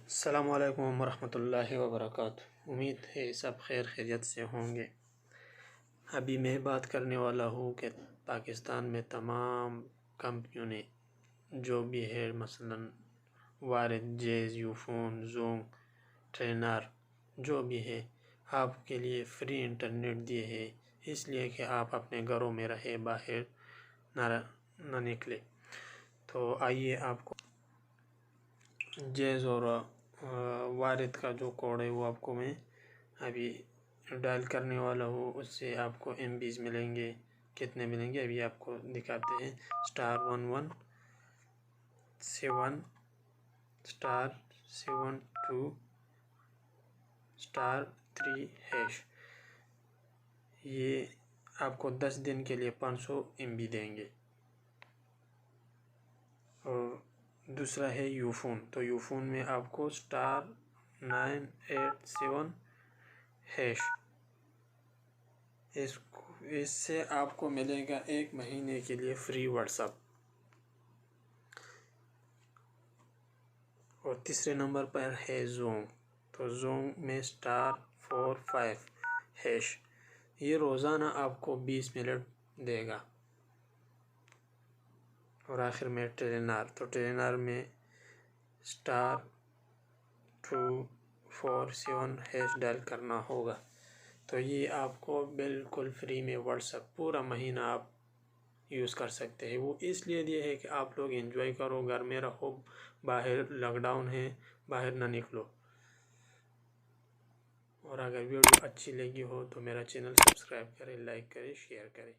السلام علیکم ورحمۃ اللہ وبرکاتہ۔ امید ہے سب خیر خیریت سے ہوں گے۔ ابھی میں بات کرنے والا ہوں کہ پاکستان میں تمام کمپنیوں نے جو بھی ہے مثلا وارد، جیز، یوفون، زونگ، ٹرینر جو بھی ہے آپ کے لیے فری انٹرنیٹ دیے ہے، اس لیے کہ آپ اپنے گھروں میں رہے، باہر نہ نکلے۔ تو آئیے آپ کو جیز اور وارد کا جو کوڈ ہے وہ آپ کو میں ابھی ڈائل کرنے والا ہوں، اس سے آپ کو ایم بیز ملیں گے۔ کتنے ملیں گے ابھی آپ کو دکھاتے ہیں۔ *117*7*2*3#، یہ آپ کو 10 دن کے لیے 500 ایم بی دیں گے۔ اور دوسرا ہے یوفون، تو یوفون میں آپ کو *987#، اس سے آپ کو ملے گا 1 مہینے کے لیے فری واٹس ایپ۔ اور تیسرے نمبر پر ہے زونگ، تو زونگ میں *45#، یہ روزانہ آپ کو 20 منٹ دے گا۔ اور آخر میں ٹرینر، تو ٹرینر میں *247# ڈائل کرنا ہوگا۔ تو یہ آپ کو بالکل فری میں واٹس ایپ پورا مہینہ آپ یوز کر سکتے ہیں۔ وہ اس لیے دیے ہے کہ آپ لوگ انجوائے کرو، گھر میں رہو، باہر لاک ڈاؤن ہے، باہر نہ نکلو۔ اور اگر ویڈیو اچھی لگی ہو تو میرا چینل سبسکرائب کریں، لائک کریں، شیئر کریں۔